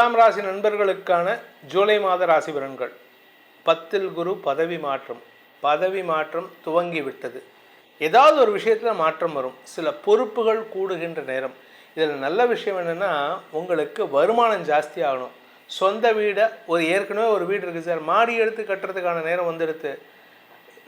துலாம் ராசி நண்பர்களுக்கான ஜூலை மாத ராசி பலன்கள். 10ல் குரு பதவி மாற்றம் துவங்கிவிட்டது. ஏதாவது ஒரு விஷயத்தில் மாற்றம் வரும். சில பொறுப்புகள் கூடுகின்ற நேரம். இதில் நல்ல விஷயம் என்னென்னா, உங்களுக்கு வருமானம் ஜாஸ்தி ஆகணும். சொந்த வீடை ஏற்கனவே ஒரு வீடு இருக்குது சார், மாடி எடுத்து கட்டுறதுக்கான நேரம் வந்துடுது.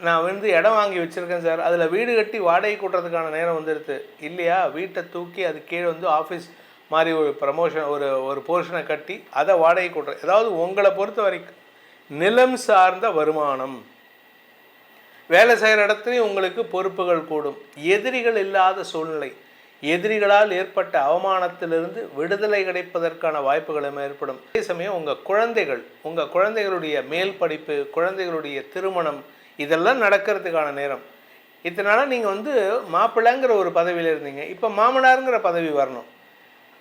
நான் இடம் வாங்கி வச்சுருக்கேன் சார், அதில் வீடு கட்டி வாடகை கூட்டுறதுக்கான நேரம் வந்துடுது இல்லையா? வீட்டை தூக்கி அது கீழே ஆஃபீஸ் மாதிரி ஒரு ப்ரமோஷன் ஒரு போர்ஷனை கட்டி அதை வாடகை கூட்டுறது. ஏதாவது உங்களை பொறுத்த வரைக்கும் நிலம் சார்ந்த வருமானம். வேலை செய்கிற இடத்துலையும் உங்களுக்கு பொறுப்புகள் கூடும். எதிரிகள் இல்லாத சூழ்நிலை. எதிரிகளால் ஏற்பட்ட அவமானத்திலிருந்து விடுதலை கிடைப்பதற்கான வாய்ப்புகளும் ஏற்படும். அதே சமயம் உங்கள் குழந்தைகளுடைய மேல் படிப்பு, குழந்தைகளுடைய திருமணம் இதெல்லாம் நடக்கிறதுக்கான நேரம். இதனால் நீங்கள் மாப்பிள்ளைங்கிற ஒரு பதவியில் இருந்தீங்க, இப்போ மாமனாருங்கிற பதவி வரணும்.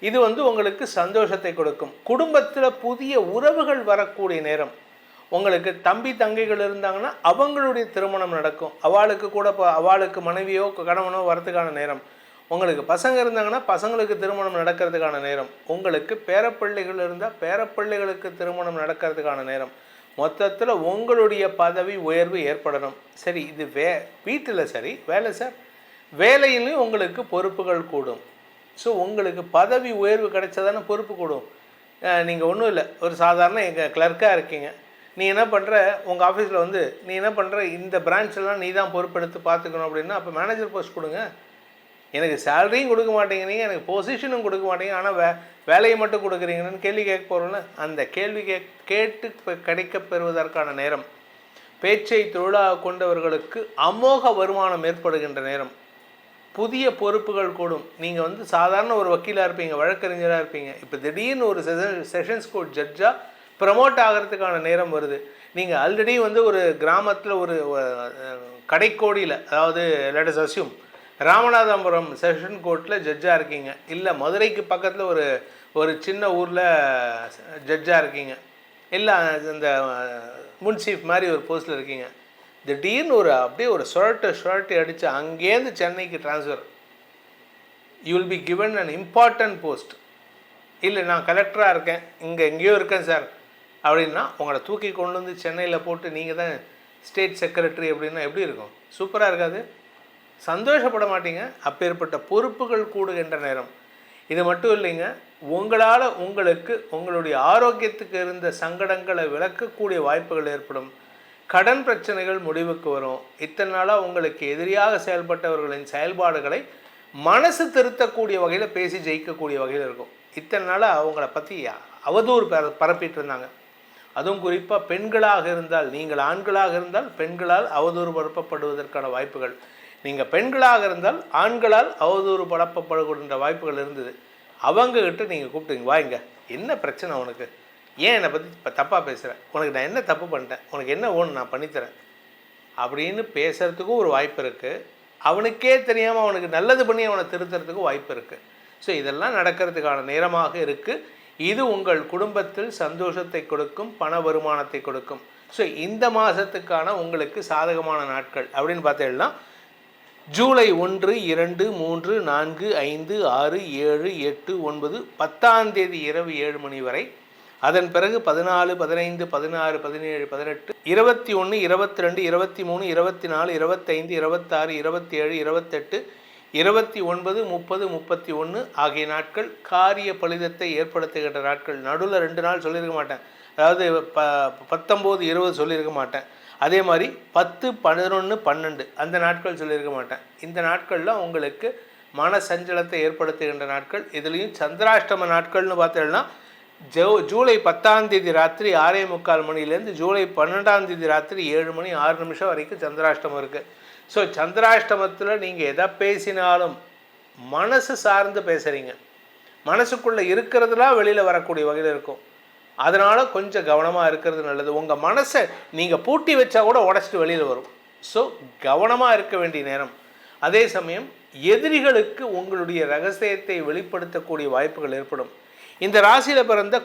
இது உங்களுக்கு சந்தோஷத்தை கொடுக்கும். குடும்பத்தில் புதிய உறவுகள் வரக்கூடிய நேரம். உங்களுக்கு தம்பி தங்கைகள் இருந்தாங்கன்னா அவங்களுடைய திருமணம் நடக்கும். அவளுக்கு மனைவியோ கணவனோ வரதுக்கான நேரம். உங்களுக்கு பசங்க இருந்தாங்கன்னா பசங்களுக்கு திருமணம் நடக்கிறதுக்கான நேரம். உங்களுக்கு பேரப்பிள்ளைகள் இருந்தால் பேரப்பிள்ளைகளுக்கு திருமணம் நடக்கிறதுக்கான நேரம். மொத்தத்தில் உங்களுடைய பதவி உயர்வு ஏற்படணும். சரி, இது வீட்டில் சரி, வேலை சார், வேலையிலையும் உங்களுக்கு பொறுப்புகள் கூடும். ஸோ உங்களுக்கு பதவி உயர்வு கிடைச்சதானே பொறுப்பு கூடும். நீங்கள் ஒன்றும் இல்லை, ஒரு சாதாரண எங்கள் கிளர்க்காக இருக்கீங்க. நீ என்ன பண்ணுற, உங்கள் ஆஃபீஸில் நீ என்ன பண்ணுற, இந்த பிரான்ச்செல்லாம் நீ தான் பொறுப்பெடுத்து பார்த்துக்கணும் அப்படின்னா, அப்போ மேனேஜர் போஸ்ட் கொடுங்க. எனக்கு சேலரியும் கொடுக்க மாட்டேங்கிறீங்க, எனக்கு பொசிஷனும் கொடுக்க மாட்டேங்க, ஆனால் வேலையை மட்டும் கொடுக்குறீங்கன்னு கேள்வி கேட்க போகிறோம்ல. அந்த கேள்வி கேட்டு கிடைக்க பெறுவதற்கான நேரம். பேச்சை தொழிலாக கொண்டவர்களுக்கு அமோக வருமானம் ஏற்படுகின்ற நேரம். புதிய பொறுப்புகள் கூடும். நீங்கள் சாதாரண ஒரு வக்கீலாக இருப்பீங்க, வழக்கறிஞராக இருப்பீங்க. இப்போ திடீர்னு ஒரு செஷன்ஸ் கோர்ட் ஜட்ஜாக ப்ரமோட் ஆகிறதுக்கான நேரம் வருது. நீங்கள் ஆல்ரெடி ஒரு கிராமத்தில் ஒரு கடைக்கோடியில், அதாவது let us assume Ramanathapuram session கோர்ட்டில் ஜட்ஜாக இருக்கீங்க, இல்லை மதுரைக்கு பக்கத்தில் ஒரு சின்ன ஊரில் ஜட்ஜாக இருக்கீங்க, இல்லை இந்த முன்சீஃப் மாதிரி ஒரு போஸ்ட்டில் இருக்கீங்க. திடீர்னு அப்படியே ஒரு சுழட்டு அடித்து அங்கேருந்து சென்னைக்கு transfer. You will be given an important post. இல்லை, நான் கலெக்டராக இருக்கேன், எங்கேயோ இருக்கேன் சார் அப்படின்னா உங்களை தூக்கி கொண்டு சென்னையில் போட்டு நீங்கள் தான் ஸ்டேட் செக்ரட்டரி அப்படின்னா எப்படி இருக்கும்? சூப்பராக இருக்காது? சந்தோஷப்பட மாட்டீங்க. அப்பேற்பட்ட பொறுப்புகள் கூடுகின்ற நேரம். இது மட்டும் இல்லைங்க, உங்களால் உங்களுடைய ஆரோக்கியத்துக்கு இருந்த சங்கடங்களை விளக்கக்கூடிய வாய்ப்புகள் ஏற்படும். கடன் பிரச்சனைகள் முடிவுக்கு வரும். இத்தனை நாளாக உங்களுக்கு எதிரியாக செயல்பட்டவர்களின் செயல்பாடுகளை மனசு திருத்தக்கூடிய வகையில் பேசி ஜெயிக்கக்கூடிய வகையில் இருக்கும். இத்தனை நாளாக அவங்கள பற்றி அவதூறு பரப்பிட்டு இருந்தாங்க. அதுவும் குறிப்பாக பெண்களாக இருந்தால், நீங்கள் ஆண்களாக இருந்தால் பெண்களால் அவதூறு பரப்பப்படுவதற்கான வாய்ப்புகள். நீங்கள் பெண்களாக இருந்தால் ஆண்களால் அவதூறு பரப்பப்படுகின்ற வாய்ப்புகள் இருந்தது. அவங்கக்கிட்ட நீங்கள் கூப்பிட்டுங்க, வாங்க, என்ன பிரச்சனை உனக்கு, ஏன் என்னை பற்றி இப்போ தப்பாக பேசுகிறேன், உனக்கு நான் என்ன தப்பு பண்ணிட்டேன், உனக்கு என்ன ஒன்று நான் பண்ணித்தரேன் அப்படின்னு பேசுகிறதுக்கும் ஒரு வாய்ப்பு இருக்குது. அவனுக்கே தெரியாமல் அவனுக்கு நல்லது பண்ணி அவனை திருத்துறதுக்கும் வாய்ப்பு இருக்குது. ஸோ இதெல்லாம் நடக்கிறதுக்கான நேரமாக இருக்குது. இது உங்கள் குடும்பத்தில் சந்தோஷத்தை கொடுக்கும், பண வருமானத்தை கொடுக்கும். ஸோ இந்த மாதத்துக்கான உங்களுக்கு சாதகமான நாட்கள் அப்படின்னு பார்த்தீங்கன்னா, ஜூலை 1, 2, 3, 4, 5, 6, 7, 8, 9, 10ஆம் தேதி இரவு 7 மணி வரை. அதன் பிறகு 14, 15, 16, 17, 18, 21, 22, 23, 24, 25, 26, 27, 28, 29, 30, 31 ஆகிய நாட்கள் காரிய பலிதத்தை ஏற்படுத்துகின்ற நாட்கள். நடுவில் 2 நாள் சொல்லியிருக்க மாட்டேன், அதாவது 19, 20 சொல்லியிருக்க மாட்டேன். அதே மாதிரி 10, 11, 12 அந்த நாட்கள் சொல்லியிருக்க மாட்டேன். இந்த நாட்களில் உங்களுக்கு மன சஞ்சலத்தை ஏற்படுத்துகின்ற நாட்கள். இதுலேயும் சந்திராஷ்டம நாட்கள்னு பார்த்தீங்கன்னா, ஜூலை 10ஆம் தேதி ராத்திரி 6:45 மணிலேருந்து ஜூலை 12ஆம் தேதி ராத்திரி 7 மணி 6 நிமிஷம் வரைக்கும் சந்திராஷ்டமம் இருக்குது. ஸோ சந்திராஷ்டமத்தில் நீங்கள் எதை பேசினாலும் மனசு சார்ந்து பேசுகிறீங்க, மனசுக்குள்ளே இருக்கிறதுலாம் வெளியில் வரக்கூடிய வகையில் இருக்கும். அதனால் கொஞ்சம் கவனமாக இருக்கிறது நல்லது. உங்கள் மனசை நீங்கள் பூட்டி வச்சா கூட உடச்சிட்டு வெளியில் வரும். ஸோ கவனமாக இருக்க வேண்டிய நேரம். அதே சமயம் எதிரிகளுக்கு உங்களுடைய ரகசியத்தை வெளிப்படுத்தக்கூடிய வாய்ப்புகள் ஏற்படும். இந்த ராசியில் பிறந்த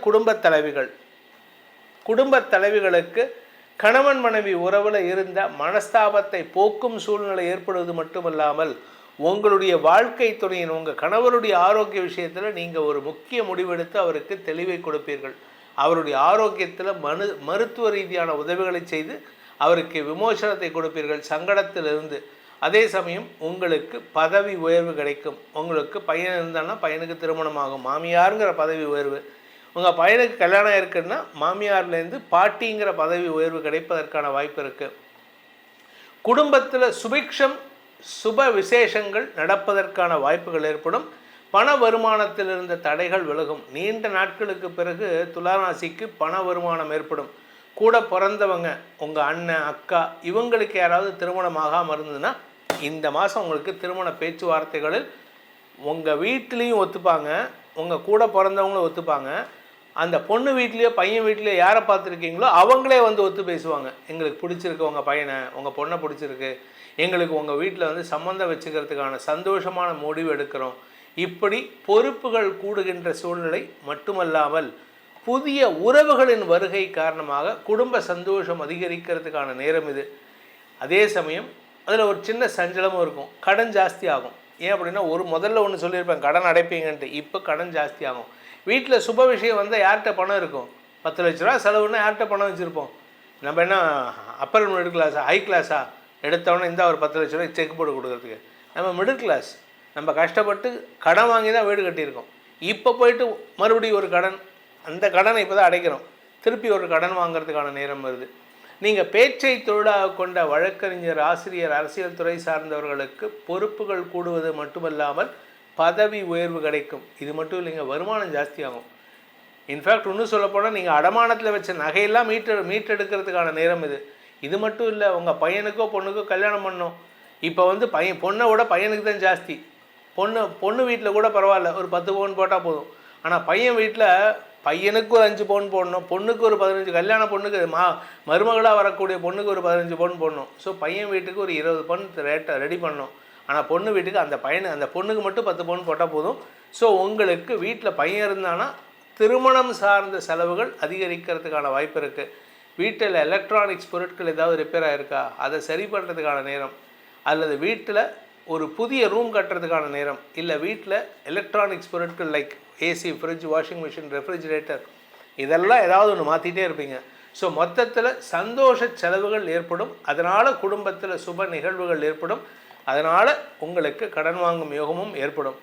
குடும்பத் தலைவிகளுக்கு கணவன் மனைவி உறவில் இருந்த மனஸ்தாபத்தை போக்கும் சூழ்நிலை ஏற்படுவது மட்டுமல்லாமல் உங்களுடைய வாழ்க்கை துணையின் உங்கள் கணவருடைய ஆரோக்கிய விஷயத்தில் நீங்கள் ஒரு முக்கிய முடிவெடுத்து அவருக்கு தெளிவை கொடுப்பீர்கள். அவருடைய ஆரோக்கியத்தில் மருத்துவ ரீதியான உதவிகளை செய்து அவருக்கு விமோசனத்தை கொடுப்பீர்கள் சங்கடத்திலிருந்து. அதே சமயம் உங்களுக்கு பதவி உயர்வு கிடைக்கும். உங்களுக்கு பையன் இருந்தான்னா பையனுக்கு திருமணம் ஆகும். மாமியாருங்கிற பதவி உயர்வு. உங்கள் பையனுக்கு கல்யாணம் இருக்குன்னா மாமியார்லேருந்து பாட்டிங்கிற பதவி உயர்வு கிடைப்பதற்கான வாய்ப்பு இருக்குது. குடும்பத்தில் சுபிக்ஷம் சுப விசேஷங்கள் நடப்பதற்கான வாய்ப்புகள் ஏற்படும். பண வருமானத்தில் இருந்த தடைகள் விலகும். நீண்ட நாட்களுக்கு பிறகு துளாராசிக்கு பண வருமானம் ஏற்படும். கூட பிறந்தவங்க உங்கள் அண்ணன் அக்கா இவங்களுக்கு யாராவது திருமணம் ஆகாமல் இருந்ததுன்னா இந்த மாதம் உங்களுக்கு திருமண பேச்சுவார்த்தைகளில் உங்கள் வீட்லேயும் ஒத்துப்பாங்க, உங்கள் கூட பிறந்தவங்களும் ஒத்துப்பாங்க. அந்த பொண்ணு வீட்லேயோ பையன் வீட்லேயோ யாரை பார்த்துருக்கீங்களோ அவங்களே வந்து ஒத்து பேசுவாங்க. எங்களுக்கு பிடிச்சிருக்கு உங்கள் பையனை, உங்கள் பொண்ணை பிடிச்சிருக்கு, எங்களுக்கு உங்கள் வீட்டில் வந்து சம்மந்தம் வச்சுக்கிறதுக்கான சந்தோஷமான முடிவு எடுக்கிறோம். இப்படி பொறுப்புகள் கூடுகின்ற சூழ்நிலை மட்டுமல்லாமல் புதிய உறவுகளின் வருகை காரணமாக குடும்ப சந்தோஷம் அதிகரிக்கிறதுக்கான நேரம் இது. அதே சமயம் அதில் ஒரு சின்ன சஞ்சலமும் இருக்கும். கடன் ஜாஸ்தி ஆகும். ஏன் அப்படின்னா முதல்ல ஒன்று சொல்லியிருப்பேன் கடன் அடைப்பீங்கன்ட்டு. இப்போ கடன் ஜாஸ்தி ஆகும். வீட்டில் சுப விஷயம் வந்தால் யார்கிட்ட பணம் இருக்கும்? 10 லட்ச ரூபா செலவுன்னா யார்கிட்ட பணம் வச்சுருப்போம்? நம்ம என்ன அப்பர் மிடில் கிளாஸா ஹை கிளாஸா? எடுத்தவொடனே இந்த ஒரு 10 லட்ச ரூபாய் செக் போட்டு கொடுக்குறதுக்கு. நம்ம மிடில் கிளாஸ். நம்ம கஷ்டப்பட்டு கடன் வாங்கி தான் வீடு கட்டியிருக்கோம். இப்போ போயிட்டு மறுபடியும் ஒரு கடன், அந்த கடனை இப்போ தான் அடைக்கிறோம். திருப்பி ஒரு கடன் வாங்கிறதுக்கான நேரம் வருது. நீங்கள் பேச்சை தொழிலாக கொண்ட வழக்கறிஞர், ஆசிரியர், அரசியல் துறை சார்ந்தவர்களுக்கு பொறுப்புகள் கூடுவது மட்டுமல்லாமல் பதவி உயர்வு கிடைக்கும். இது மட்டும் இல்லைங்க, வருமானம் ஜாஸ்தியாகும். இன்ஃபேக்ட் இன்னும் சொல்லப்போனால் நீங்கள் அடமானத்தில் வச்ச நகையெல்லாம் மீட்டெடுக்கிறதுக்கான நேரம் இது. இது மட்டும் இல்லை, உங்கள் பையனுக்கோ பொண்ணுக்கோ கல்யாணம் பண்ணோம். இப்போ வந்து பொண்ணை விட பையனுக்கு தான் ஜாஸ்தி. பொண்ணு வீட்டில் கூட பரவாயில்ல, ஒரு 10 பவுன் போட்டால் போதும். ஆனால் பையன் வீட்டில் பையனுக்கு ஒரு 5 பவுன் போடணும், பொண்ணுக்கு ஒரு 15, கல்யாண பொண்ணுக்கு மருமகளாக வரக்கூடிய பொண்ணுக்கு ஒரு 15 பவுன் போடணும். ஸோ பையன் வீட்டுக்கு ஒரு 20 பவுன் ரேட்டை ரெடி பண்ணணும். ஆனால் பொண்ணு வீட்டுக்கு அந்த பொண்ணுக்கு மட்டும் 10 பவுன் போட்டால் போதும். ஸோ உங்களுக்கு வீட்டில் பையன் இருந்தானா திருமணம் சார்ந்த செலவுகள் அதிகரிக்கிறதுக்கான வாய்ப்பு இருக்குது. வீட்டில் எலக்ட்ரானிக்ஸ் பொருட்கள் ஏதாவது ரிப்பேர் ஆகிருக்கா அதை சரி பண்ணுறதுக்கான நேரம், அல்லது வீட்டில் ஒரு புதிய ரூம் கட்டுறதுக்கான நேரம், இல்லை வீட்டில் எலக்ட்ரானிக்ஸ் பொருட்கள் like AC, fridge, washing machine, refrigerator இதெல்லாம் ஏதாவது ஒன்று மாற்றிட்டே இருப்பீங்க. ஸோ மொத்தத்தில் சந்தோஷ செலவுகள் ஏற்படும். அதனால் குடும்பத்தில் சுப நிகழ்வுகள் ஏற்படும். அதனால் உங்களுக்கு கடன் வாங்கும் யோகமும் ஏற்படும்.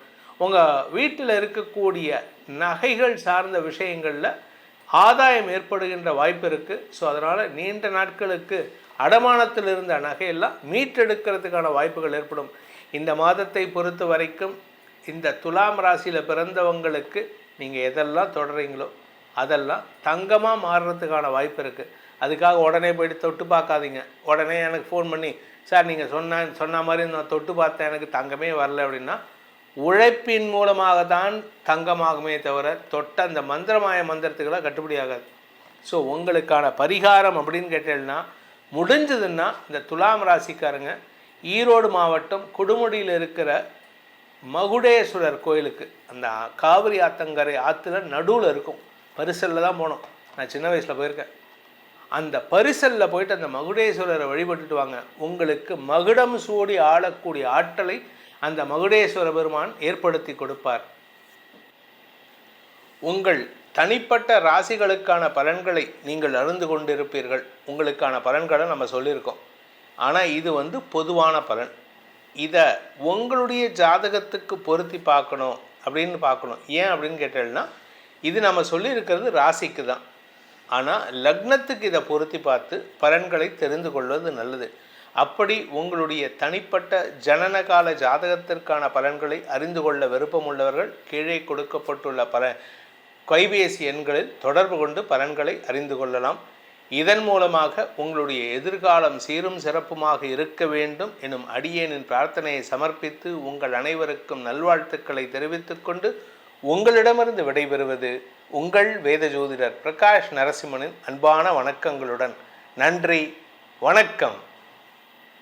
உங்கள் வீட்டில் இருக்கக்கூடிய நகைகள் சார்ந்த விஷயங்களில் ஆதாயம் ஏற்படுகின்ற வாய்ப்பு இருக்குது. ஸோ அதனால் நீண்ட நாட்களுக்கு அடமானத்தில் இருந்த நகையெல்லாம் மீட்டெடுக்கிறதுக்கான வாய்ப்புகள் ஏற்படும். இந்த மாதத்தை பொறுத்த வரைக்கும் இந்த துலாம் ராசியில் பிறந்தவங்களுக்கு நீங்கள் எதெல்லாம் தொடர்றீங்களோ அதெல்லாம் தங்கமாக மாறுறதுக்கான வாய்ப்பு இருக்குது. அதுக்காக உடனே போய்ட்டு தொட்டு பார்க்காதீங்க. உடனே எனக்கு ஃபோன் பண்ணி சார் நீங்கள் சொன்ன மாதிரி நான் தொட்டு பார்த்தேன் எனக்கு தங்கமே வரல அப்படின்னா, உழைப்பின் மூலமாக தான் தங்கமாகுமே தவிர தொட்ட அந்த மந்திரமாய மந்திரத்துக்கெல்லாம் கட்டுப்படி ஆகாது. ஸோ உங்களுக்கான பரிகாரம் அப்படின்னு கேட்டீங்கன்னா, முடிஞ்சதுன்னா இந்த துலாம் ராசிக்காரங்க ஈரோடு மாவட்டம் கொடுமுடியில் இருக்கிற மகுடேஸ்வரர் கோயிலுக்கு, அந்த காவிரி ஆத்தங்கரை ஆற்றுல நடுவில் இருக்கும், பரிசலில் தான் போனோம். நான் சின்ன வயசில் போயிருக்கேன். அந்த பரிசலில் போயிட்டு அந்த மகுடேஸ்வரரை வழிபட்டுட்டு வாங்க. உங்களுக்கு மகுடம் சூடி ஆளக்கூடிய ஆற்றலை அந்த மகுடேஸ்வர பெருமான் ஏற்படுத்தி கொடுப்பார். உங்கள் தனிப்பட்ட ராசிகளுக்கான பலன்களை நீங்கள் அறிந்து கொண்டிருப்பீர்கள். உங்களுக்கான பலன்களை நம்ம சொல்லியிருக்கோம். ஆனால் இது பொதுவான பலன். இதை உங்களுடைய ஜாதகத்துக்கு பொருத்தி பார்க்கணும் அப்படின்னு பார்க்கணும். ஏன் அப்படின்னு கேட்டேன்னா, இது நம்ம சொல்லியிருக்கிறது ராசிக்கு தான். ஆனால் லக்னத்துக்கு இதை பொருத்தி பார்த்து பலன்களை தெரிந்து கொள்வது நல்லது. அப்படி உங்களுடைய தனிப்பட்ட ஜனனகால ஜாதகத்திற்கான பலன்களை அறிந்து கொள்ள விருப்பம் உள்ளவர்கள் கீழே கொடுக்கப்பட்டுள்ள கைபேசி எண்களில் தொடர்பு கொண்டு பலன்களை அறிந்து கொள்ளலாம். இதன் மூலமாக உங்களுடைய எதிர்காலம் சீரும் சிறப்புமாக இருக்க வேண்டும் எனும் அடியேனின் பிரார்த்தனையை சமர்ப்பித்து உங்கள் அனைவருக்கும் நல்வாழ்த்துக்களை தெரிவித்துக்கொண்டு உங்களிடமிருந்து விடைபெறுவது உங்கள் வேத ஜோதிடர் பிரகாஷ் நரசிம்மனின் அன்பான வணக்கங்களுடன். நன்றி, வணக்கம்.